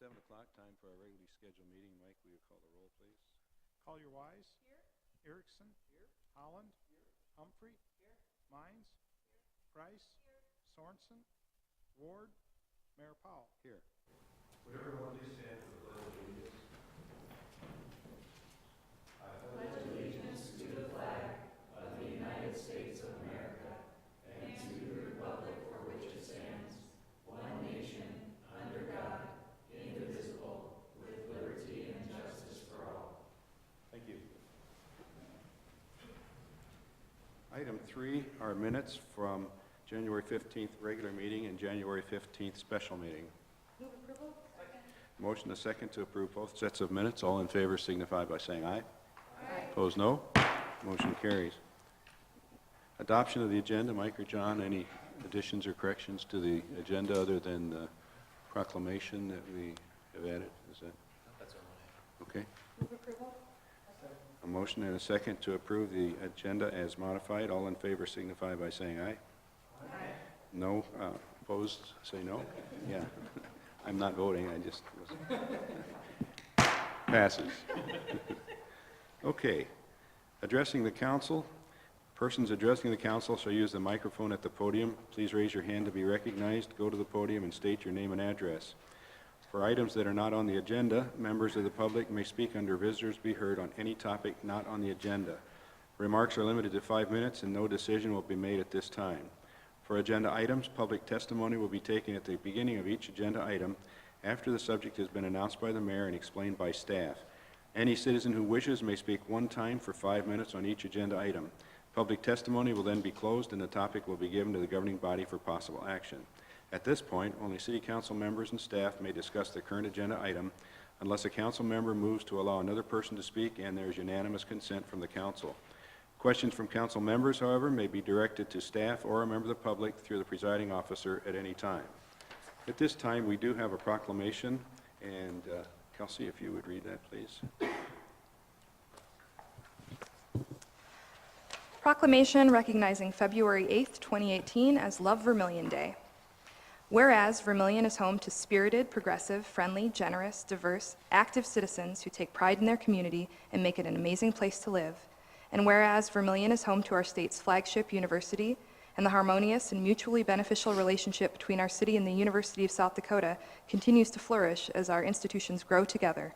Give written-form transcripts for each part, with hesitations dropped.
7 o'clock, time for our regularly scheduled meeting. Mike, will you call the roll, please? Collier Wise. Here. Erickson. Here. Holland. Here. Humphrey. Here. Mines. Here. Price. Here. Sorensen. Ward. Mayor Powell. Here. Would everyone please stand for the pledge of allegiance? I pledge allegiance to the flag of the United States of America and to the republic for which it stands, one nation, under God, indivisible, with liberty and justice for all. Thank you. Item 3 are minutes from January 15th regular meeting and January 15th special meeting. Move approval. Motion a second to approve both sets of minutes. All in favor signify by saying aye. Aye. Opposed, no. Motion carries. Adoption of the agenda. Mike or John, any additions or corrections to the agenda other than the proclamation that we have added? Is that? That's all. Okay. Move approval. A motion and a second to approve the agenda as modified. All in favor signify by saying aye. Aye. No. Opposed, say no. Yeah. I'm not voting. I just was. Passes. Okay. Addressing the council. Persons addressing the council shall use the microphone at the podium. Please raise your hand to be recognized. Go to the podium and state your name and address. For items that are not on the agenda, members of the public may speak under visitors be heard on any topic not on the agenda. Remarks are limited to 5 minutes and no decision will be made at this time. For agenda items, public testimony will be taken at the beginning of each agenda item after the subject has been announced by the mayor and explained by staff. Any citizen who wishes may speak one time for 5 minutes on each agenda item. Public testimony will then be closed and the topic will be given to the governing body for possible action. At this point, only City Council members and staff may discuss the current agenda item unless a council member moves to allow another person to speak and there is unanimous consent from the council. Questions from council members, however, may be directed to staff or a member of the public through the presiding officer at any time. At this time, we do have a proclamation, and Kelsey, if you would read that, please. Proclamation recognizing February 8th, 2018 as Love Vermillion Day. Whereas Vermillion is home to spirited, progressive, friendly, generous, diverse, active citizens who take pride in their community and make it an amazing place to live. And whereas Vermillion is home to our state's flagship university, and the harmonious and mutually beneficial relationship between our city and the University of South Dakota continues to flourish as our institutions grow together.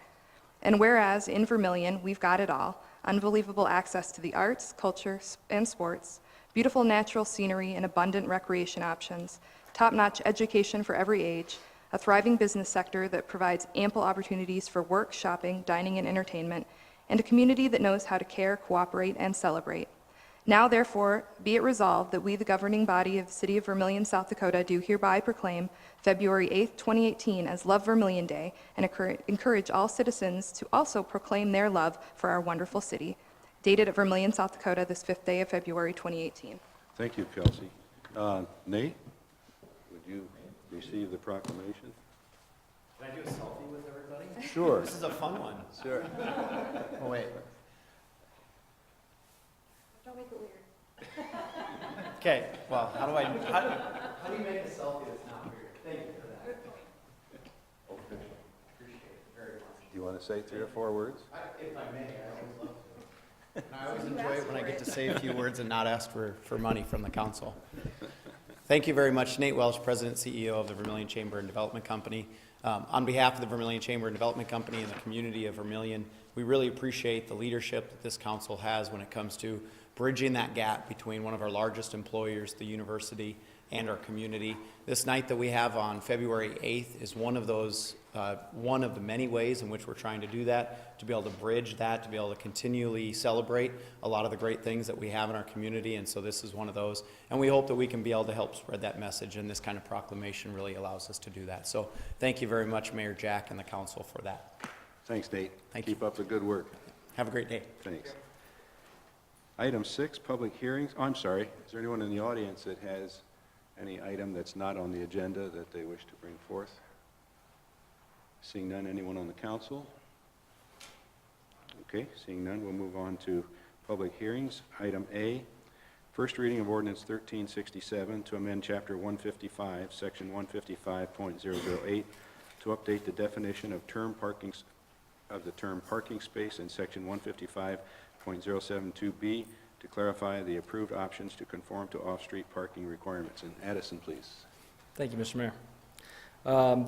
And whereas in Vermillion, we've got it all: unbelievable access to the arts, culture, and sports, beautiful natural scenery and abundant recreation options, top-notch education for every age, a thriving business sector that provides ample opportunities for work, shopping, dining, and entertainment, and a community that knows how to care, cooperate, and celebrate. Now, therefore, be it resolved that we, the governing body of the City of Vermillion, South Dakota, do hereby proclaim February 8th, 2018 as Love Vermillion Day and encourage all citizens to also proclaim their love for our wonderful city. Dated at Vermillion, South Dakota, this 5th day of February, 2018. Thank you, Kelsey. Nate, would you receive the proclamation? Can I do a selfie with everybody? Sure. This is a fun one. Sure. Oh, wait. Don't make it weird. Okay, well, how do you make a selfie that's not weird? Thank you for that. Appreciate it very much. Do you want to say 3 or 4 words? If I may, I always love to. And I always enjoy it when I get to say a few words and not ask for money from the council. Thank you very much. Nate Welsh, President and CEO of the Vermillion Chamber and Development Company. On behalf of the Vermillion Chamber and Development Company and the community of Vermillion, we really appreciate the leadership that this council has when it comes to bridging that gap between one of our largest employers, the university, and our community. This night that we have on February 8th is one of those, one of the many ways in which we're trying to do that, to be able to bridge that, to be able to continually celebrate a lot of the great things that we have in our community, and so this is one of those. And we hope that we can be able to help spread that message, and this kind of proclamation really allows us to do that. So thank you very much, Mayor Jack and the council, for that. Thanks, Nate. Thank you. Keep up the good work. Have a great day. Thanks. Item 6, public hearings. Oh, I'm sorry. Is there anyone in the audience that has any item that's not on the agenda that they wish to bring forth? Seeing none, anyone on the council? Okay, seeing none, we'll move on to public hearings. Item A, first reading of ordinance 1367 to amend chapter 155, section 155.008 to update the definition of term parking, of the term parking space in section 155.072B to clarify the approved options to conform to off-street parking requirements. And Addison, please. Thank you, Mr. Mayor.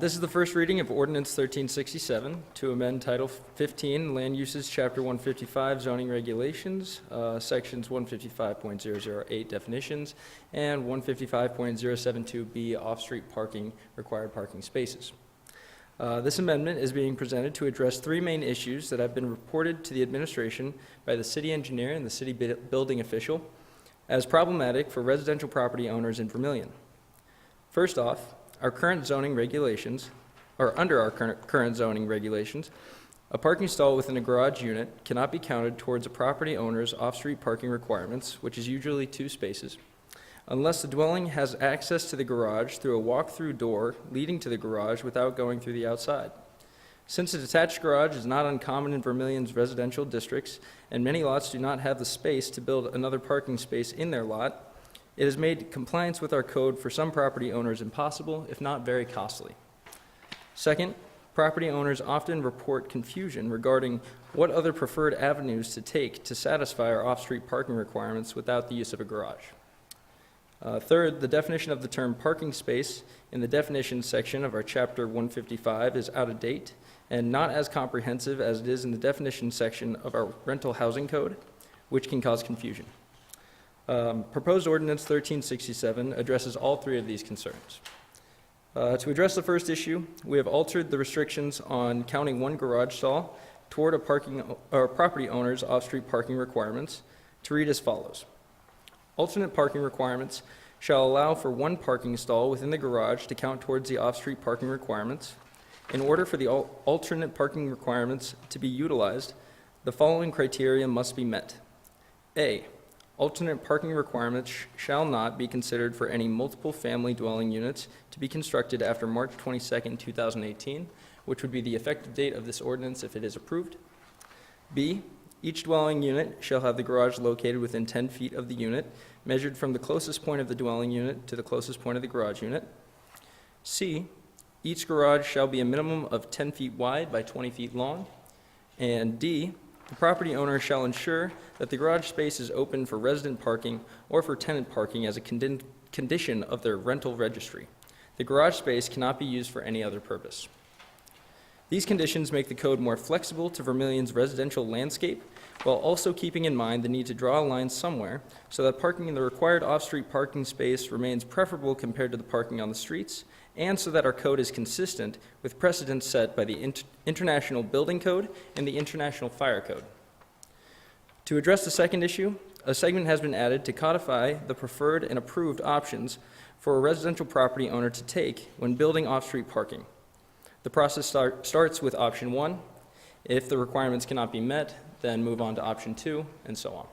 This is the first reading of Ordinance 1367 to amend Title 15, Land Uses, Chapter 155, Zoning Regulations, Sections 155.008, Definitions, and 155.072B, Off-Street Parking, Required Parking Spaces. This amendment is being presented to address three main issues that have been reported to the administration by the city engineer and the city building official as problematic for residential property owners in Vermillion. First off, our current zoning regulations, or under our current zoning regulations, a parking stall within a garage unit cannot be counted towards a property owner's off-street parking requirements, which is usually 2 spaces, unless the dwelling has access to the garage through a walk-through door leading to the garage without going through the outside. Since a detached garage is not uncommon in Vermillion's residential districts, and many lots do not have the space to build another parking space in their lot, it has made compliance with our code for some property owners impossible, if not very costly. Second, property owners often report confusion regarding what other preferred avenues to take to satisfy our off-street parking requirements without the use of a garage. Third, the definition of the term parking space in the definitions section of our Chapter 155 is out of date and not as comprehensive as it is in the definition section of our rental housing code, which can cause confusion. Proposed Ordinance 1367 addresses all three of these concerns. To address the first issue, we have altered the restrictions on counting one garage stall toward a property owner's off-street parking requirements to read as follows. Alternate parking requirements shall allow for one parking stall within the garage to count towards the off-street parking requirements. In order for the alternate parking requirements to be utilized, the following criteria must be met. A, alternate parking requirements shall not be considered for any multiple family dwelling units to be constructed after March 22nd, 2018, which would be the effective date of this ordinance if it is approved. B, each dwelling unit shall have the garage located within 10 feet of the unit, measured from the closest point of the dwelling unit to the closest point of the garage unit. C, each garage shall be a minimum of 10 feet wide by 20 feet long. And D, the property owner shall ensure that the garage space is open for resident parking or for tenant parking as a condition of their rental registry. The garage space cannot be used for any other purpose. These conditions make the code more flexible to Vermillion's residential landscape, while also keeping in mind the need to draw a line somewhere so that parking in the required off-street parking space remains preferable compared to the parking on the streets, and so that our code is consistent with precedents set by the International Building Code and the International Fire Code. To address the second issue, a segment has been added to codify the preferred and approved options for a residential property owner to take when building off-street parking. The process starts with option 1. If the requirements cannot be met, then move on to option 2, and so on.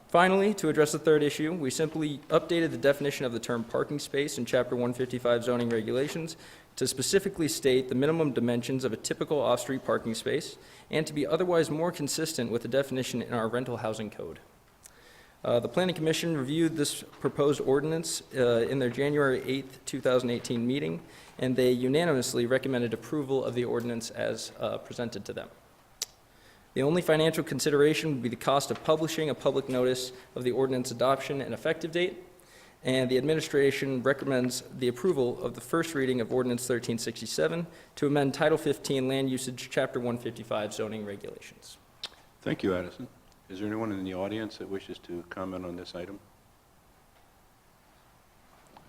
Finally, to address the third issue, we simply updated the definition of the term parking space in Chapter 155 zoning regulations to specifically state the minimum dimensions of a typical off-street parking space and to be otherwise more consistent with the definition in our rental housing code. The Planning Commission reviewed this proposed ordinance in their January 8th, 2018 meeting, and they unanimously recommended approval of the ordinance as presented to them. The only financial consideration would be the cost of publishing a public notice of the ordinance adoption and effective date, and the administration recommends the approval of the first reading of Ordinance 1367 to amend Title 15 Land Usage, Chapter 155 Zoning Regulations. Thank you, Addison. Is there anyone in the audience that wishes to comment on this item?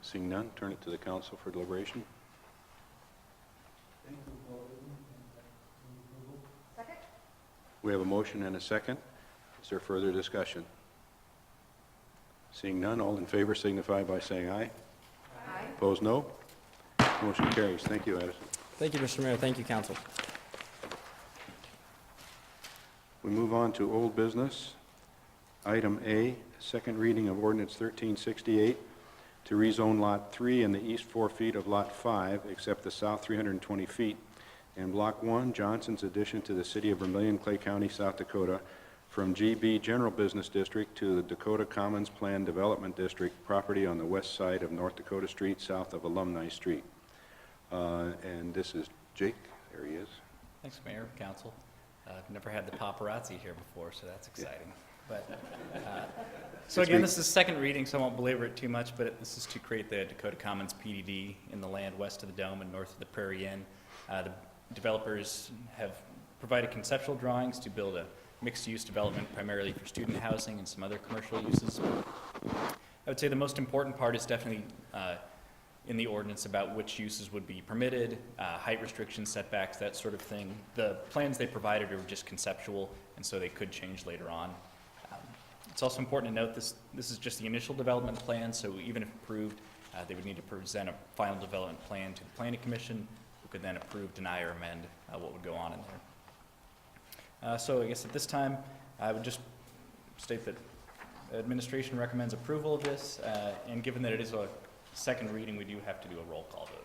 Seeing none, turn it to the council for deliberation. Second? We have a motion and a second. Is there further discussion? Seeing none, all in favor signify by saying aye. Aye. Opposed, no. Motion carries. Thank you, Addison. Thank you, Mr. Mayor. Thank you, Council. We move on to old business. Item A, second reading of Ordinance 1368 to rezone Lot 3 in the east 4 feet of Lot 5, except the south 320 feet, and Block 1, Johnson's addition to the city of Vermillion, Clay County, South Dakota, from GB General Business District to the Dakota Commons Plan Development District property on the west side of North Dakota Street, south of Alumni Street. And this is Jake. There he is. Thanks, Mayor, Council. I've never had the paparazzi here before, so that's exciting. But so again, this is second reading, so I won't belabor it too much, but this is to create the Dakota Commons PDD in the land west of the Dome and north of the Prairie Inn. The developers have provided conceptual drawings to build a mixed-use development primarily for student housing and some other commercial uses. I would say the most important part is definitely in the ordinance about which uses would be permitted, height restrictions, setbacks, that sort of thing. The plans they provided are just conceptual, and so they could change later on. It's also important to note this is just the initial development plan, so even if approved, they would need to present a final development plan to the Planning Commission, who could then approve, deny, or amend what would go on in there. So I guess at this time, I would just state that administration recommends approval of this, and given that it is a second reading, we do have to do a roll call vote.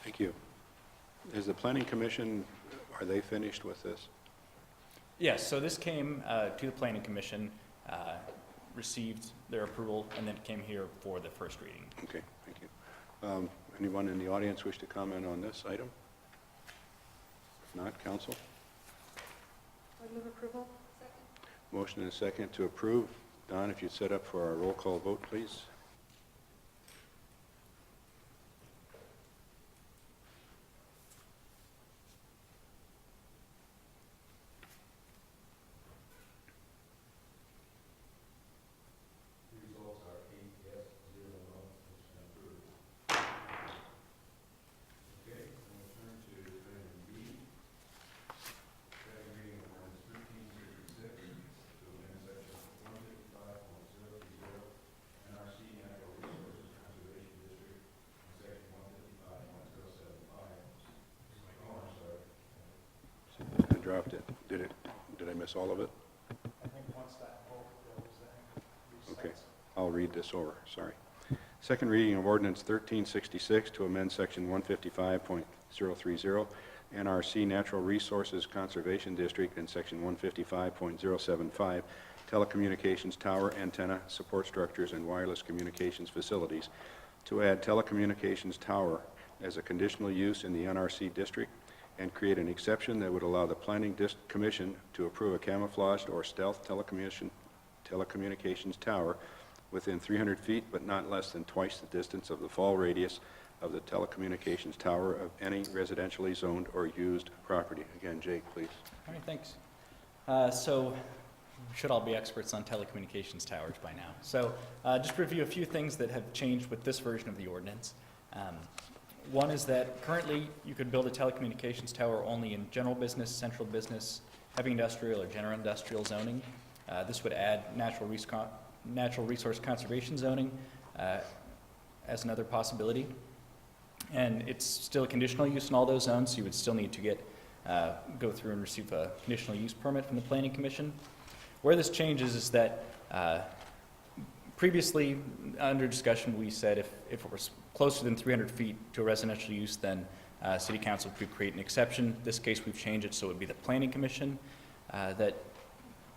Thank you. Is the Planning Commission, are they finished with this? Yes, so this came to the Planning Commission, received their approval, and then came here for the first reading. Okay, thank you. Anyone in the audience wish to comment on this item? If not, council? I would move approval. Second. Motion and a second to approve. Don, if you'd set up for our roll call vote, please. The results are 8 yes, 0 no, motion approved. Okay, we'll turn to item B. Second reading of ordinance 1366 to amend section 155.030 NRC Natural Resources Conservation District and section 155.075. Oh, I'm sorry. I dropped it. Did I miss all of it? I think once that vote goes, then Okay, I'll read this over, sorry. Second reading of ordinance 1366 to amend section 155.030 NRC Natural Resources Conservation District and section 155.075 telecommunications tower, antenna, support structures, and wireless communications facilities to add telecommunications tower as a conditional use in the NRC district and create an exception that would allow the Planning Commission to approve a camouflaged or stealth telecommunications tower within 300 feet, but not less than twice the distance of the fall radius of the telecommunications tower of any residentially zoned or used property. Again, Jake, please. All right, thanks. So we should all be experts on telecommunications towers by now. So just review a few things that have changed with this version of the ordinance. One is that currently you could build a telecommunications tower only in general business, central business, heavy industrial, or general industrial zoning. This would add natural resource conservation zoning as another possibility. And it's still a conditional use in all those zones, so you would still need to go through and receive a conditional use permit from the Planning Commission. Where this changes is that previously, under discussion, we said if it was closer than 300 feet to a residential use, then City Council could create an exception. In this case, we've changed it so it would be the Planning Commission that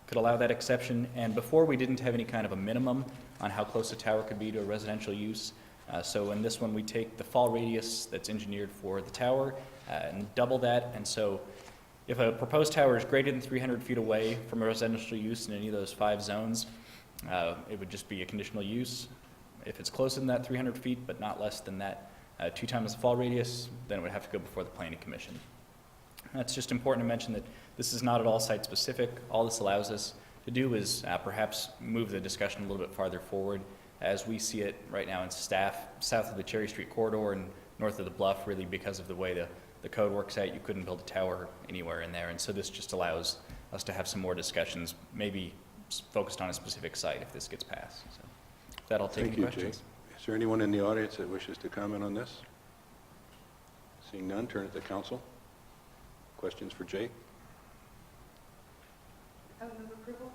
could allow that exception. And before, we didn't have any kind of a minimum on how close a tower could be to a residential use. So in this one, we take the fall radius that's engineered for the tower and double that. And so if a proposed tower is greater than 300 feet away from a residential use in any of those 5 zones, it would just be a conditional use. If it's closer than that 300 feet, but not less than that 2 times the fall radius, then it would have to go before the Planning Commission. It's just important to mention that this is not at all site-specific. All this allows us to do is perhaps move the discussion a little bit farther forward. As we see it right now in staff, south of the Cherry Street corridor and north of the Bluff, really because of the way the code works out, you couldn't build a tower anywhere in there. And so this just allows us to have some more discussions, maybe focused on a specific site if this gets passed. So that'll take any questions. Jay. Is there anyone in the audience that wishes to comment on this? Seeing none, turn it to council. Questions for Jake? I would move approval.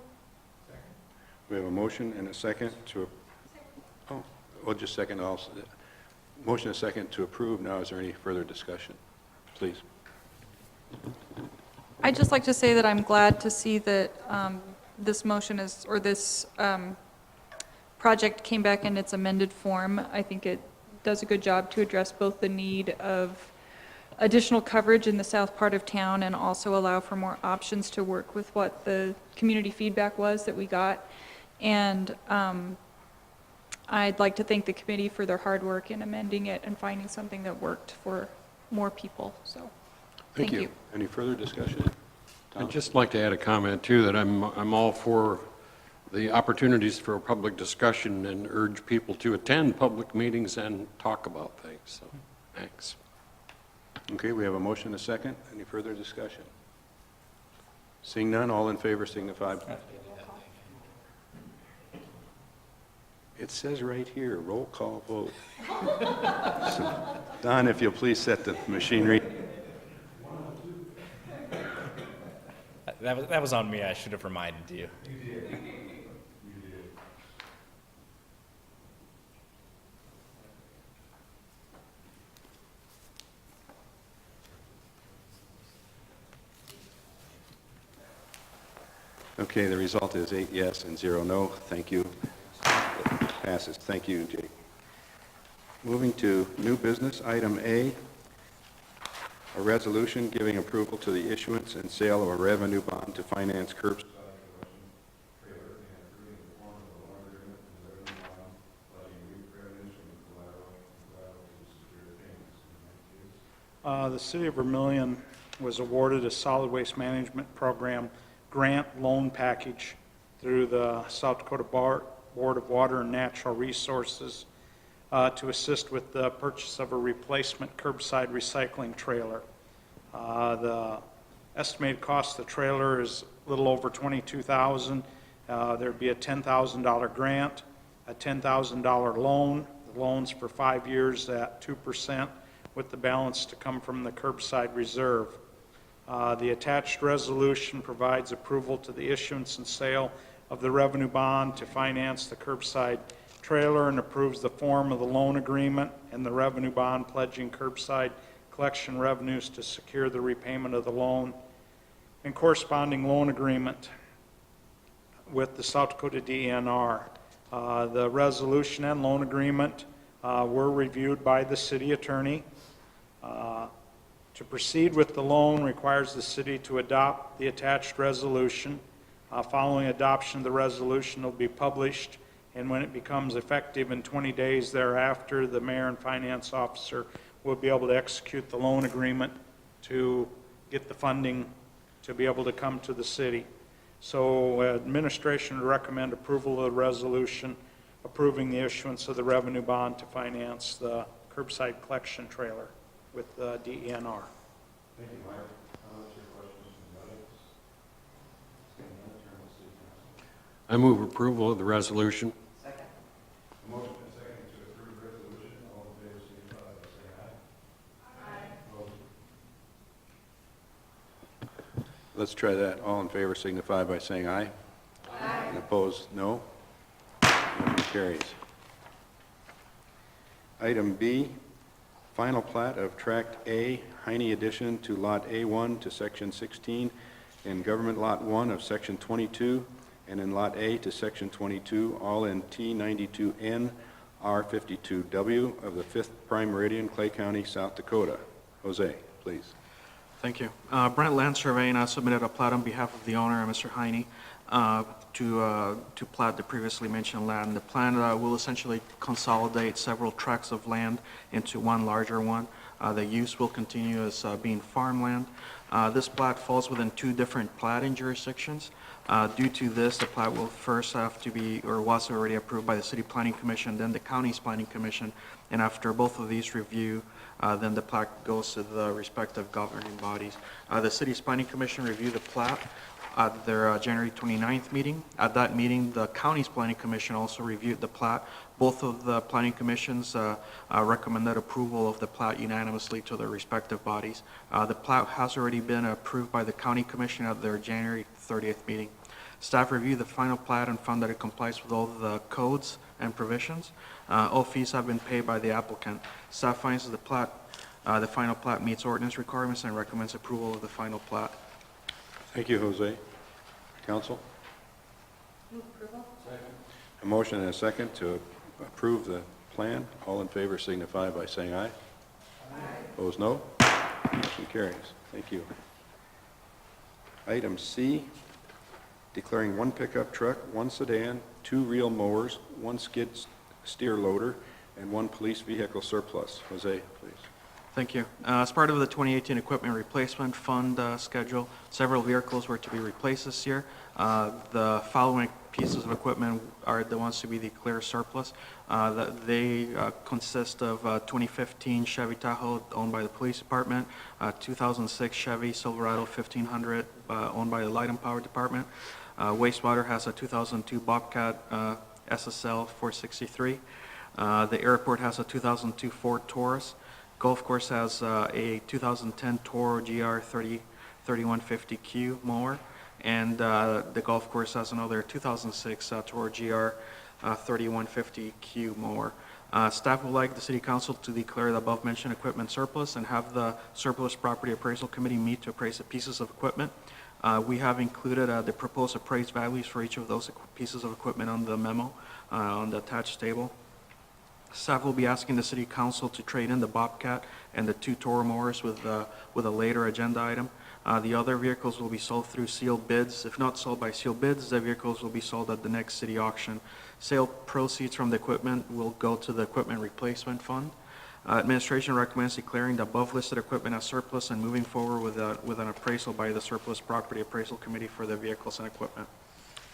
We have a motion and a second to, just second also. Motion and a second to approve. Now, is there any further discussion? Please. I'd just like to say that I'm glad to see that this motion is, or this project came back in its amended form. I think it does a good job to address both the need of additional coverage in the south part of town and also allow for more options to work with what the community feedback was that we got. And I'd like to thank the committee for their hard work in amending it and finding something that worked for more people, so, thank you. Any further discussion? I'd just like to add a comment, too, that I'm all for the opportunities for public discussion and urge people to attend public meetings and talk about things, so, thanks. Okay, we have a motion and a second. Any further discussion? Seeing none, all in favor signify. It says right here, roll call vote. So, Don, if you'll please set the machinery. That was on me. I should have reminded you. Okay, the result is 8 yes and 0 no. Thank you. Passes. Thank you, Jake. Moving to new business, item A, a resolution giving approval to the issuance and sale of a revenue bond to finance curbside. The City of Vermillion was awarded a solid waste management program grant loan package through the South Dakota Board of Water and Natural Resources to assist with the purchase of a replacement curbside recycling trailer. The estimated cost of the trailer is a little over $22,000. There'd be a $10,000 grant, a $10,000 loan. The loan's for 5 years at 2%, with the balance to come from the curbside reserve. The attached resolution provides approval to the issuance and sale of the revenue bond to finance the curbside trailer and approves the form of the loan agreement and the revenue bond pledging curbside collection revenues to secure the repayment of the loan and corresponding loan agreement with the South Dakota DNR. The resolution and loan agreement were reviewed by the city attorney. To proceed with the loan requires the city to adopt the attached resolution. Following adoption of the resolution, it will be published, and when it becomes effective in 20 days thereafter, the mayor and finance officer will be able to execute the loan agreement to get the funding to be able to come to the city. So administration would recommend approval of the resolution approving the issuance of the revenue bond to finance the curbside collection trailer with the DENR. Thank you, Mike. Comments or questions from the audience? Seeing none, turn to City Council. I move approval of the resolution. A motion and second to approve the resolution. All in favor, signify by saying aye. Aye. Opposed? Let's try that. All in favor signify by saying aye. Aye. And opposed, no. Motion carries. Item B, final plat of Tract A, Heine addition to Lot A1 to Section 16, in Government Lot 1 of Section 22, and in Lot A to Section 22, all in T92N R52W of the 5th Prime Meridian, Clay County, South Dakota. Jose, please. Thank you. Brent Land Surveying submitted a plat on behalf of the owner, Mr. Heine, to plat the previously mentioned land. The plan will essentially consolidate several tracts of land into one larger one. The use will continue as being farmland. This plat falls within 2 different platting jurisdictions. Due to this, the plat will first have to be, or was already approved by the City Planning Commission, then the County's Planning Commission, and after both of these review, then the plat goes to the respective governing bodies. The City's Planning Commission reviewed the plat at their January 29th meeting. At that meeting, the County's Planning Commission also reviewed the plat. Both of the planning commissions recommended approval of the plat unanimously to their respective bodies. The plat has already been approved by the County Commission at their January 30th meeting. Staff reviewed the final plat and found that it complies with all the codes and provisions. All fees have been paid by the applicant. Staff finds that the final plat meets ordinance requirements and recommends approval of the final plat. Thank you, Jose. Council? Move approval. Second. A motion and a second to approve the plan. All in favor signify by saying aye. Aye. Opposed, no. Motion carries. Thank you. Item C, declaring one pickup truck, one sedan, 2 reel mowers, 1 skid steer loader, and 1 police vehicle surplus. Jose, please. Thank you. As part of the 2018 Equipment Replacement Fund schedule, several vehicles were to be replaced this year. The following pieces of equipment are the ones to be declared surplus. They consist of 2015 Chevy Tahoe owned by the police department, 2006 Chevy Silverado 1500 owned by the Light and Power department. Wastewater has a 2002 Bobcat SSL 463. The airport has a 2002 Ford Taurus. Golf course has a 2010 Toro GR 3150Q mower, and the golf course has another 2006 Toro GR 3150Q mower. Staff would like the City Council to declare the above-mentioned equipment surplus and have the Surplus Property Appraisal Committee meet to appraise the pieces of equipment. We have included the proposed appraised values for each of those pieces of equipment on the memo on the attached table. Staff will be asking the City Council to trade in the Bobcat and the 2 Toro mowers with a later agenda item. The other vehicles will be sold through sealed bids. If not sold by sealed bids, the vehicles will be sold at the next city auction. Sale proceeds from the equipment will go to the Equipment Replacement Fund. Administration recommends declaring the above-listed equipment as surplus and moving forward with an appraisal by the Surplus Property Appraisal Committee for the vehicles and equipment.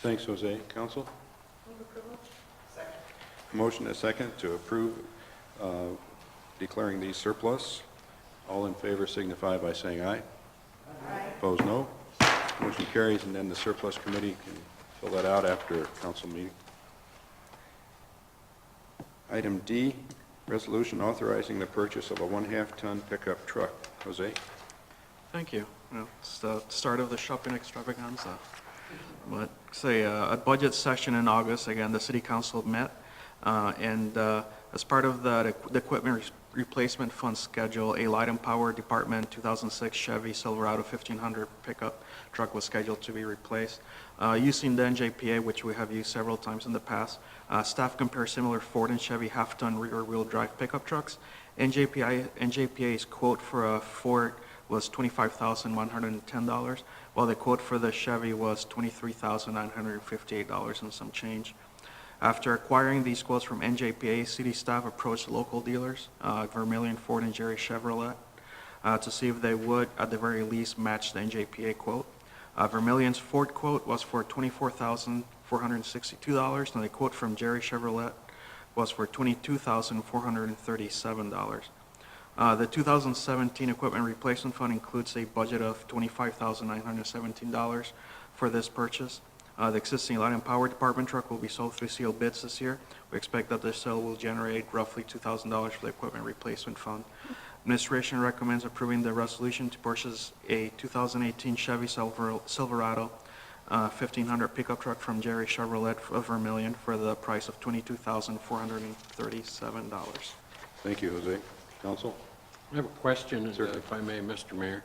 Thanks, Jose. Council? Motion and a second to approve declaring these surplus. All in favor signify by saying aye. Aye. Opposed, no. Motion carries, and then the surplus committee can fill that out after council meeting. Item D, resolution authorizing the purchase of a 1/2-ton pickup truck. Jose? Thank you. Well, it's the start of the shopping extravaganza. But say a budget session in August, again, the City Council met. As part of the Equipment Replacement Fund schedule, a Light and Power Department 2006 Chevy Silverado 1500 pickup truck was scheduled to be replaced. Using the NJPA, which we have used several times in the past, staff compare similar Ford and Chevy half-ton rear-wheel drive pickup trucks. NJPA's quote for a Ford was $25,110, while the quote for the Chevy was $23,958 and some change. After acquiring these quotes from NJPA, city staff approached local dealers, Vermillion, Ford, and Jerry Chevrolet, to see if they would, at the very least, match the NJPA quote. Vermillion's Ford quote was for $24,462, and the quote from Jerry Chevrolet was for $22,437. The 2017 Equipment Replacement Fund includes a budget of $25,917 for this purchase. The existing Light and Power Department truck will be sold through sealed bids this year. We expect that the sale will generate roughly $2,000 for the Equipment Replacement Fund. Administration recommends approving the resolution to purchase a 2018 Chevy Silverado 1500 pickup truck from Jerry Chevrolet of Vermillion for the price of $22,437. Thank you, Jose. Council? I have a question, Certainly. if I may, Mr. Mayor.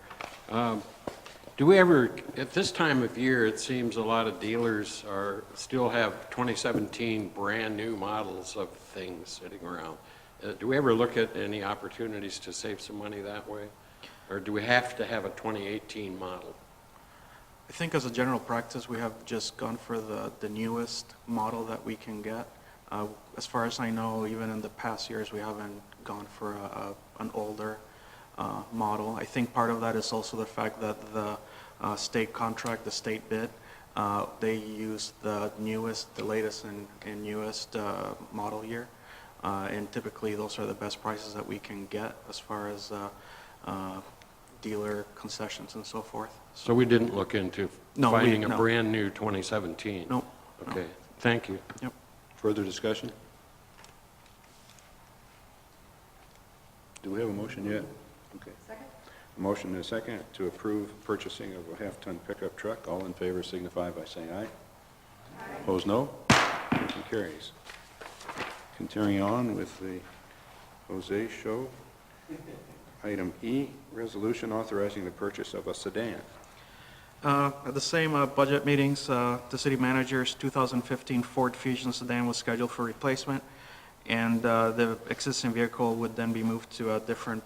Do we ever, at this time of year, it seems a lot of dealers still have 2017 brand-new models of things sitting around. Do we ever look at any opportunities to save some money that way? Or do we have to have a 2018 model? I think as a general practice, we have just gone for the newest model that we can get. As far as I know, even in the past years, we haven't gone for an older model. I think part of that is also the fact that the state contract, the state bid, they use the latest and newest model year. And typically, those are the best prices that we can get as far as dealer concessions and so forth. So we didn't look into No, finding a no. brand-new 2017? No. Okay, thank you. Yep. Further discussion? Do we have a motion yet? Okay. Second? A motion and a second to approve purchasing of a half-ton pickup truck. All in favor signify by saying aye. Aye. Opposed, no. Motion carries. Continuing on with the Jose show. Item E, resolution authorizing the purchase of a sedan. At the same budget meetings, the city manager's 2015 Ford Fusion sedan was scheduled for replacement, and the existing vehicle would then be moved to a different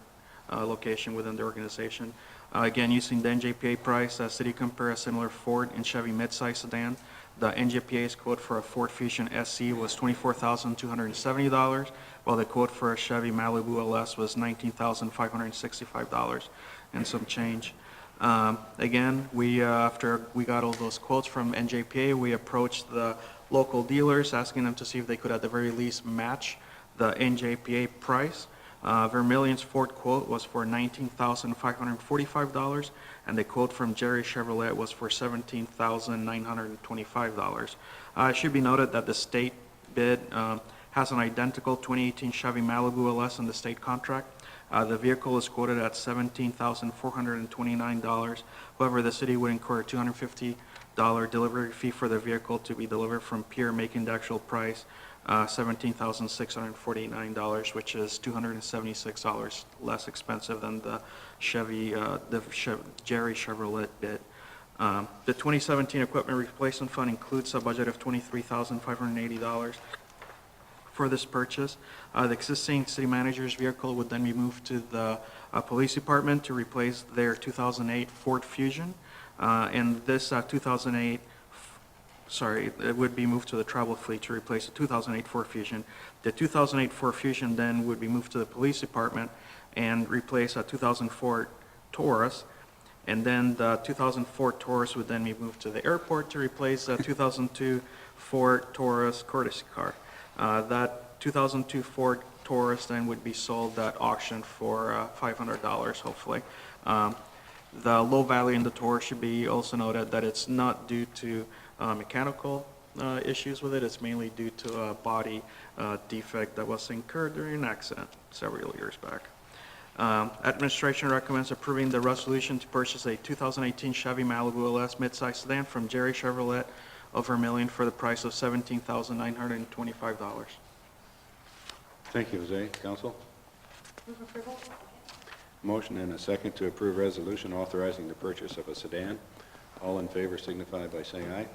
location within the organization. Again, using the NJPA price, City compare a similar Ford and Chevy midsize sedan. The NJPA's quote for a Ford Fusion SC was $24,270, while the quote for a Chevy Malibu LS was $19,565 and some change. Again, after we got all those quotes from NJPA, we approached the local dealers, asking them to see if they could at the very least match the NJPA price. Vermillion's Ford quote was for $19,545, and the quote from Jerry Chevrolet was for $17,925. It should be noted that the state bid has an identical 2018 Chevy Malibu LS in the state contract. The vehicle is quoted at $17,429. However, the city would incur a $250 delivery fee for the vehicle to be delivered from Pier, making the actual price $17,649, which is $276 less expensive than the Jerry Chevrolet bid. The 2017 equipment replacement fund includes a budget of $23,580 for this purchase. The existing city manager's vehicle would then be moved to the police department to replace their 2008 Ford Fusion. And this it would be moved to the travel fleet to replace the 2008 Ford Fusion. The 2008 Ford Fusion then would be moved to the police department and replace a 2004 Taurus. And then the 2004 Taurus would then be moved to the airport to replace a 2002 Ford Taurus courtesy car. That 2002 Ford Taurus then would be sold at auction for $500, hopefully. The low value in the Taurus should be also noted that it's not due to mechanical issues with it. It's mainly due to a body defect that was incurred during an accident several years back. Administration recommends approving the resolution to purchase a 2018 Chevy Malibu LS midsize sedan from Jerry Chevrolet of Vermillion for the price of $17,925. Thank you, Jose. Council? Motion and a second to approve resolution authorizing the purchase of a sedan. All in favor signify by saying aye.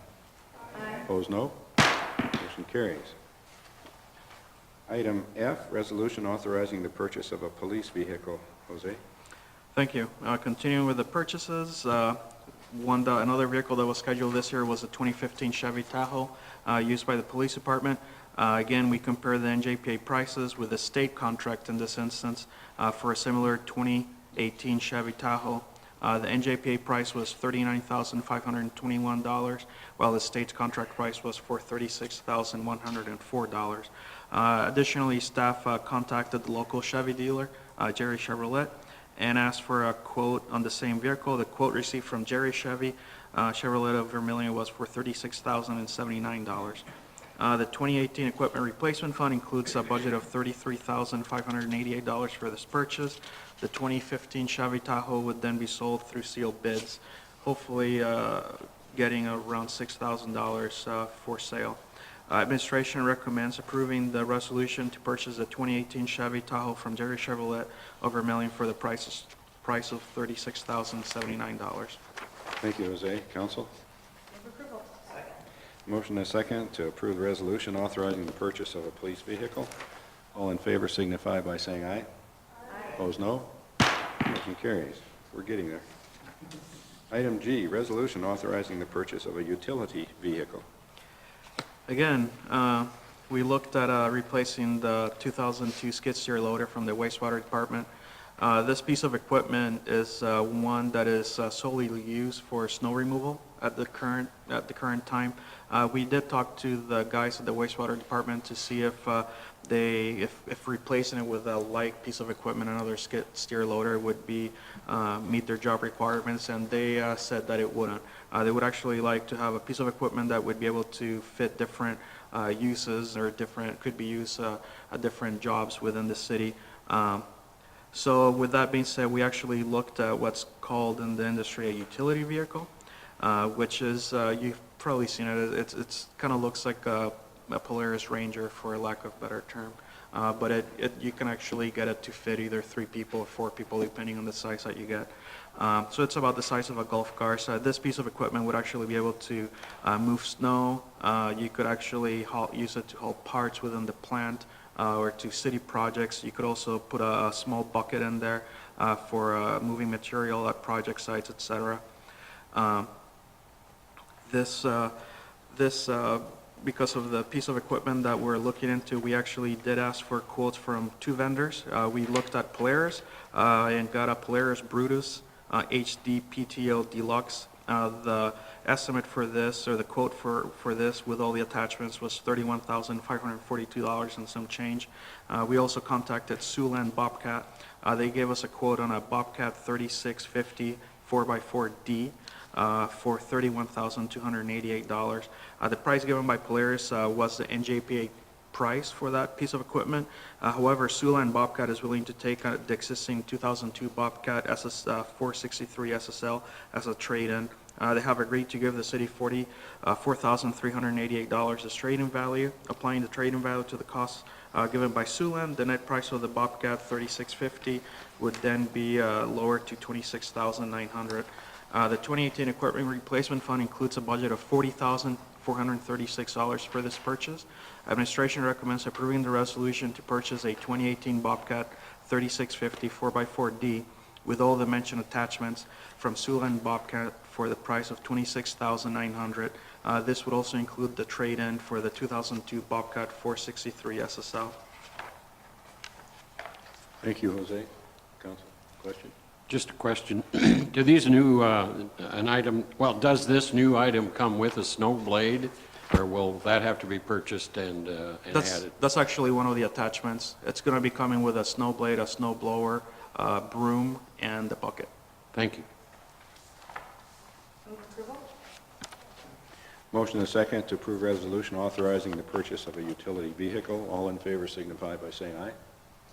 Aye. Opposed, no. Motion carries. Item F, resolution authorizing the purchase of a police vehicle. Jose? Thank you. Continuing with the purchases, another vehicle that was scheduled this year was a 2015 Chevy Tahoe used by the police department. Again, we compare the NJPA prices with the state contract in this instance for a similar 2018 Chevy Tahoe. The NJPA price was $39,521, while the state's contract price was for $36,104. Additionally, staff contacted the local Chevy dealer, Jerry Chevrolet, and asked for a quote on the same vehicle. The quote received from Jerry Chevrolet of Vermillion was for $36,079. The 2018 equipment replacement fund includes a budget of $33,588 for this purchase. The 2015 Chevy Tahoe would then be sold through sealed bids, hopefully getting around $6,000 for sale. Administration recommends approving the resolution to purchase the 2018 Chevy Tahoe from Jerry Chevrolet of Vermillion for the price of $36,079. Thank you, Jose. Council? Motion and a second to approve the resolution authorizing the purchase of a police vehicle. All in favor signify by saying aye. Aye. Opposed, no. Motion carries. We're getting there. Item G, resolution authorizing the purchase of a utility vehicle. Again, we looked at replacing the 2002 skid steer loader from the wastewater department. This piece of equipment is one that is solely used for snow removal at the current time. We did talk to the guys at the wastewater department to see if replacing it with a like piece of equipment, another skid steer loader, would meet their job requirements, and they said that it wouldn't. They would actually like to have a piece of equipment that would be able to fit different uses or could be used at different jobs within the city. So with that being said, we actually looked at what's called in the industry a utility vehicle, which is, you've probably seen it, it's kind of looks like a Polaris Ranger, for lack of a better term. But you can actually get it to fit either 3 people or 4 people, depending on the size that you get. So it's about the size of a golf car. So this piece of equipment would actually be able to move snow. You could actually use it to haul parts within the plant or to city projects. You could also put a small bucket in there for moving material at project sites, et cetera. This, because of the piece of equipment that we're looking into, we actually did ask for quotes from 2 vendors. We looked at Polaris and got a Polaris Brutus HD PTO Deluxe. The estimate for this, or the quote for this with all the attachments, was $31,542 and some change. We also contacted Siouxland Bobcat. They gave us a quote on a Bobcat 3650 4x4D for $31,288. The price given by Polaris was the NJPA price for that piece of equipment. However, Siouxland Bobcat is willing to take the existing 2002 Bobcat 463 SSL as a trade-in. They have agreed to give the city $44,388 as trade-in value. Applying the trade-in value to the cost given by Siouxland, the net price of the Bobcat 3650 would then be lowered to $26,900. The 2018 Equipment Replacement Fund includes a budget of $40,436 for this purchase. Administration recommends approving the resolution to purchase a 2018 Bobcat 3650 4x4D with all the mentioned attachments from Siouxland Bobcat for the price of $26,900. This would also include the trade-in for the 2002 Bobcat 463 SSL. Thank you, Jose. Council, question? Just a question. Do these new, does this new item come with a snow blade, or will that have to be purchased and added? That's actually one of the attachments. It's going to be coming with a snow blade, a snow blower, broom, and a bucket. Thank you. Move approval? Motion and a second to approve resolution authorizing the purchase of a utility vehicle. All in favor signify by saying aye.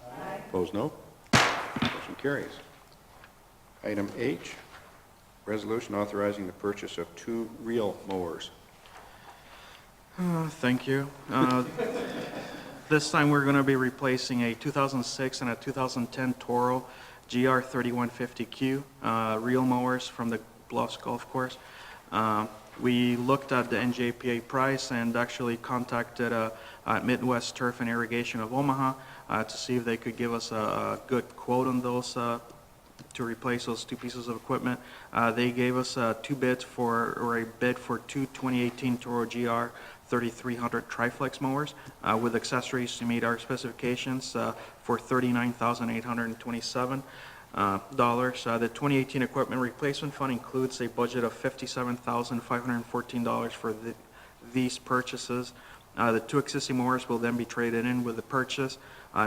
Aye. Opposed, no. Motion carries. Item H, resolution authorizing the purchase of 2 reel mowers. Thank you. This time we're going to be replacing a 2006 and a 2010 Toro GR3150Q reel mowers from the Bluffs Golf Course. We looked at the NJPA price and actually contacted Midwest Turf and Irrigation of Omaha to see if they could give us a good quote on those to replace those 2 pieces of equipment. They gave us 2 bids for, or a bid for 2 2018 Toro GR 3300 Triflex mowers with accessories to meet our specifications for $39,827. The 2018 Equipment Replacement Fund includes a budget of $57,514 for these purchases. The 2 existing mowers will then be traded in with the purchase.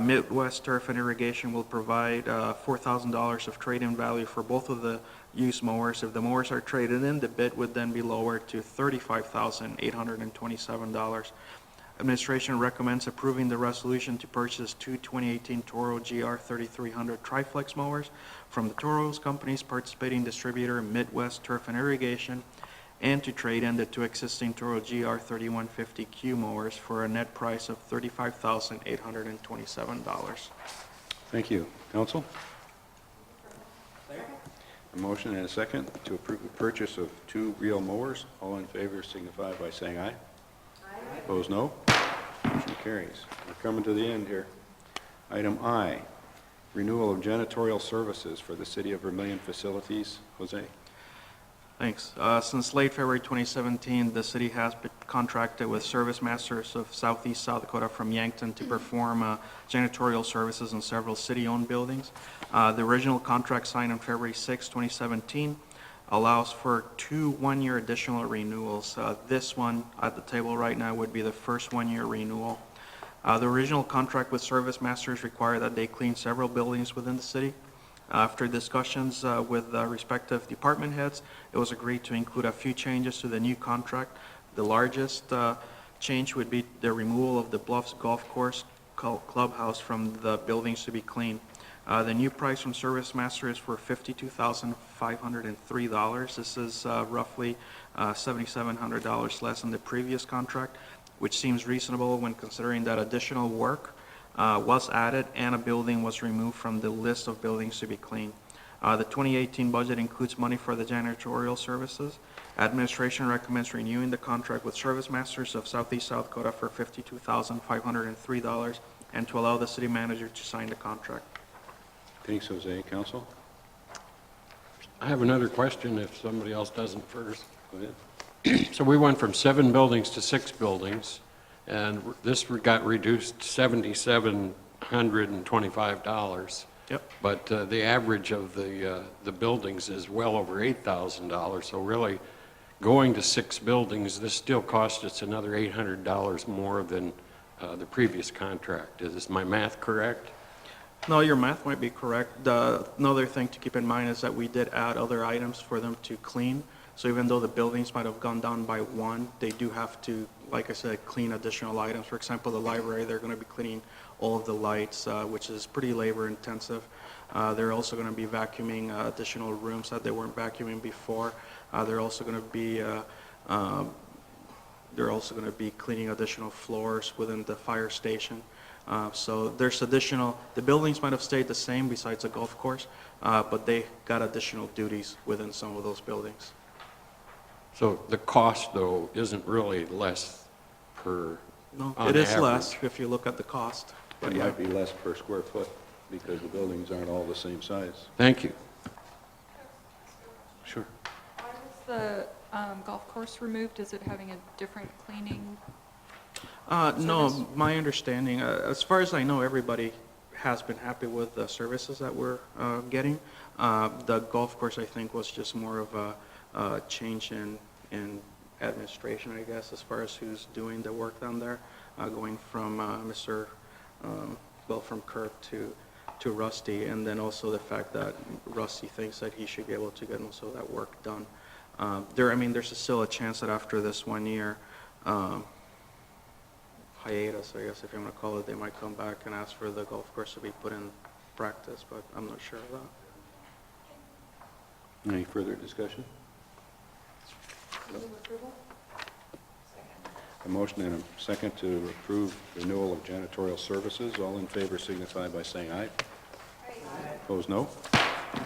Midwest Turf and Irrigation will provide $4,000 of trade-in value for both of the used mowers. If the mowers are traded in, the bid would then be lowered to $35,827. Administration recommends approving the resolution to purchase 2 2018 Toro GR 3300 Triflex mowers from the Toro's company's participating distributor, Midwest Turf and Irrigation, and to trade in the 2 existing Toro GR 3150Q mowers for a net price of $35,827. Thank you. Council? A motion and a second to approve the purchase of 2 reel mowers. All in favor signify by saying aye. Aye. Opposed, no. Motion carries. We're coming to the end here. Item I, renewal of janitorial services for the City of Vermillion facilities. Jose? Thanks. Since late February 2017, the city has been contracted with Service Masters of Southeast South Dakota from Yankton to perform janitorial services in several city-owned buildings. The original contract signed on February 6, 2017 allows for 2 one-year additional renewals. This one at the table right now would be the first 1-year renewal. The original contract with Service Masters required that they clean several buildings within the city. After discussions with respective department heads, it was agreed to include a few changes to the new contract. The largest change would be the removal of the Bluffs Golf Course clubhouse from the buildings to be cleaned. The new price from Service Master is for $52,503. This is roughly $7,700 less than the previous contract, which seems reasonable when considering that additional work was added and a building was removed from the list of buildings to be cleaned. The 2018 budget includes money for the janitorial services. Administration recommends renewing the contract with Service Masters of Southeast South Dakota for $52,503 and to allow the city manager to sign the contract. Thanks, Jose. Council? I have another question if somebody else doesn't first. Go ahead. So we went from 7 buildings to 6 buildings, and this got reduced $7,725. Yep. But the average of the buildings is well over $8,000. So really, going to 6 buildings, this still cost us another $800 more than the previous contract. Is my math correct? No, your math might be correct. Another thing to keep in mind is that we did add other items for them to clean. So even though the buildings might have gone down by 1, they do have to, like I said, clean additional items. For example, the library, they're going to be cleaning all of the lights, which is pretty labor intensive. They're also going to be vacuuming additional rooms that they weren't vacuuming before. They're also going to be cleaning additional floors within the fire station. So there's additional, the buildings might have stayed the same besides the golf course, but they got additional duties within some of those buildings. So the cost, though, isn't really less per, No, on it is average. less if you look at the cost. But It yeah, might be less per square foot because the buildings aren't all the same size. Thank you. Sure. Why was the golf course removed? Is it having a different cleaning? no, service? my understanding, as far as I know, everybody has been happy with the services that we're getting. The golf course, I think, was just more of a change in administration, I guess, as far as who's doing the work down there, going from from Kirk to Rusty, and then also the fact that Rusty thinks that he should be able to get most of that work done. There's still a chance that after this 1 year hiatus, I guess if you want to call it, they might come back and ask for the golf course to be put in practice, but I'm not sure of that. Any further discussion? A motion and a second to approve renewal of janitorial services. All in favor signify by saying aye. Aye. Opposed, no.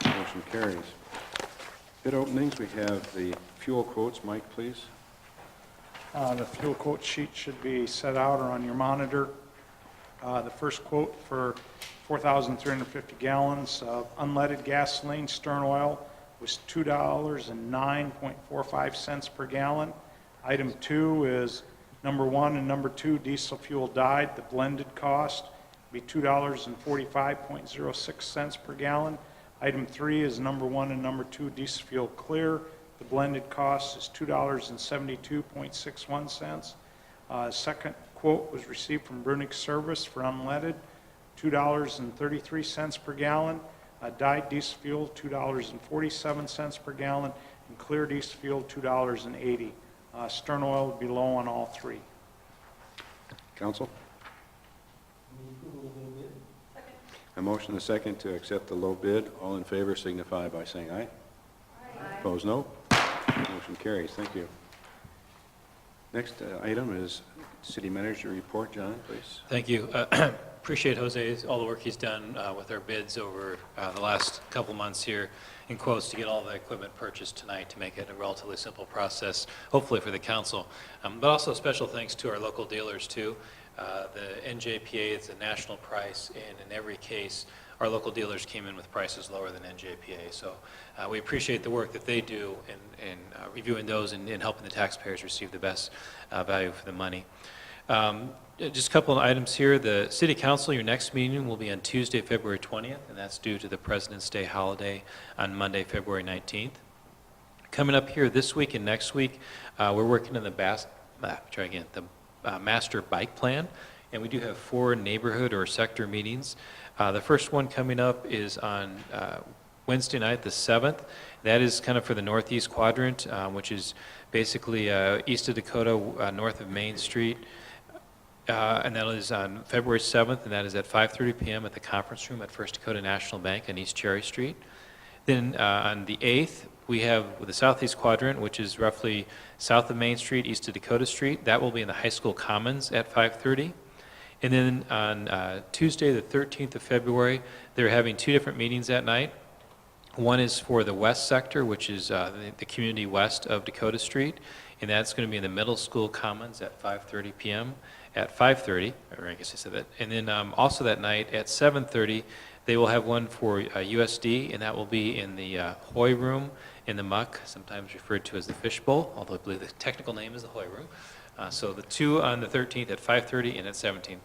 Motion carries. Bid openings, we have the fuel quotes. Mike, please. The fuel quote sheet should be set out or on your monitor. The first quote for 4,350 gallons of unleaded gasoline, Stern Oil, was $2.09.45 per gallon. Item 2 is number 1 and number 2 diesel fuel dyed. The blended cost will be $2.45.06 per gallon. Item 3 is number 1 and number 2 diesel fuel clear. The blended cost is $2.72.61. Second quote was received from Brunig Service for unleaded, $2.33 per gallon. Dyed diesel fuel, $2.47 per gallon, and clear diesel fuel, $2.80. Stern Oil would be low on all 3. Council? A motion and a second to accept the low bid. All in favor signify by saying aye. Aye. Opposed, no. Motion carries. Thank you. Next item is City Manager Report. John, please. Thank you. Appreciate Jose, all the work he's done with our bids over the last couple months here in quotes to get all the equipment purchased tonight to make it a relatively simple process, hopefully for the council. But also special thanks to our local dealers too. The NJPA is a national price, and in every case, our local dealers came in with prices lower than NJPA. So we appreciate the work that they do in reviewing those and helping the taxpayers receive the best value for the money. Just a couple of items here. The City Council, your next meeting will be on Tuesday, February 20th, and that's due to the President's Day holiday on Monday, February 19th. Coming up here this week and next week, we're working on the master bike plan, and we do have 4 neighborhood or sector meetings. The first one coming up is on Wednesday night, the 7th. That is kind of for the northeast quadrant, which is basically east of Dakota, north of Main Street. And that is on February 7th, and that is at 5:30 p.m. at the conference room at First Dakota National Bank on East Cherry Street. Then on the 8th, we have the southeast quadrant, which is roughly south of Main Street, east of Dakota Street. That will be in the High School Commons at 5:30. And then on Tuesday, the 13th of February, they're having 2 different meetings that night. One is for the west sector, which is the community west of Dakota Street, and that's going to be in the Middle School Commons at 5:30 p.m. At 5:30, or I guess I said that. And then also that night at 7:30, They will have one for USD, and that will be in the Hoy Room in the Muck, sometimes referred to as the Fish Bowl, although I believe the technical name is the Hoy Room. So the two on the 13th at 5:30 and at 17th.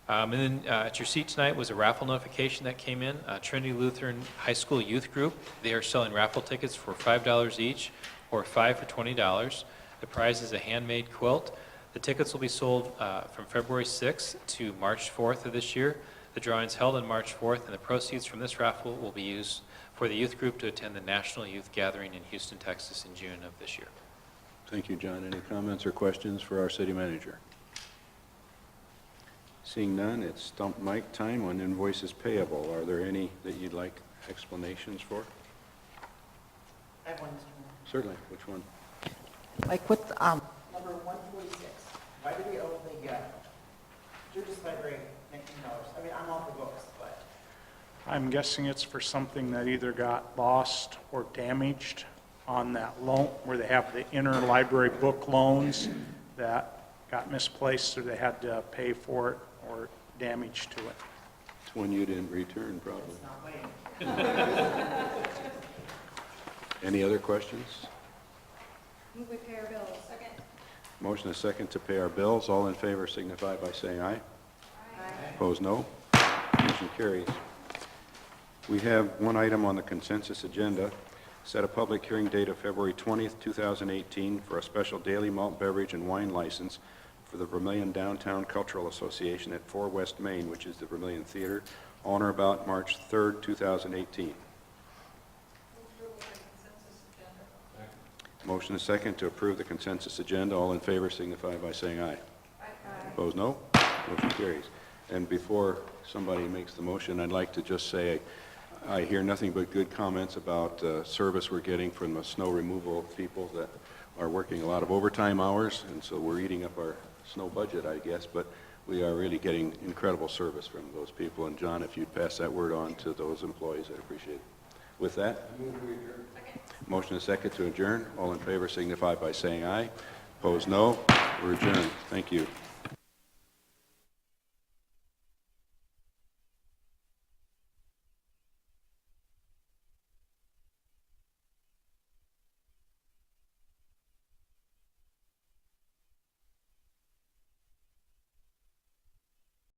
And then at your seat tonight was a raffle notification that came in. Trinity Lutheran High School Youth Group, they are selling raffle tickets for $5 each, or 5 for $20. The prize is a handmade quilt. The tickets will be sold from February 6th to March 4th of this year. The drawing is held on March 4th, and the proceeds from this raffle will be used for the youth group to attend the National Youth Gathering in Houston, Texas in June of this year. Thank you, John. Any comments or questions for our city manager? Seeing none, it's stump mic time on invoices payable. Are there any that you'd like explanations for? I have one, Mr. Mayor. Certainly. Which one? Like with, number 146, why do we owe the, Judas Library $19? I mean, I'm off the books, but. I'm guessing it's for something that either got lost or damaged on that loan, where they have the interlibrary book loans that got misplaced, or they had to pay for it or damage to it. It's one you didn't return, probably. It's not waiting. Any other questions? Move we pay our bills. Second. Motion is second to pay our bills. All in favor signify by saying aye. Aye. Opposed, no. Motion carries. We have one item on the consensus agenda. Set a public hearing date of February 20th, 2018 for a special daily malt beverage and wine license for the Vermillion Downtown Cultural Association at 4 West Main, which is the Vermillion Theater, on or about March 3rd, 2018. Motion is second to approve the consensus agenda. All in favor signify by saying aye. Aye. Opposed, no. Motion carries. And before somebody makes the motion, I'd like to just say I hear nothing but good comments about service we're getting from the snow removal people that are working a lot of overtime hours, and so we're eating up our snow budget, I guess, but we are really getting incredible service from those people. And John, if you'd pass that word on to those employees, I'd appreciate it. With that, motion is second to adjourn. All in favor signify by saying aye. Opposed, no. We're adjourned. Thank you.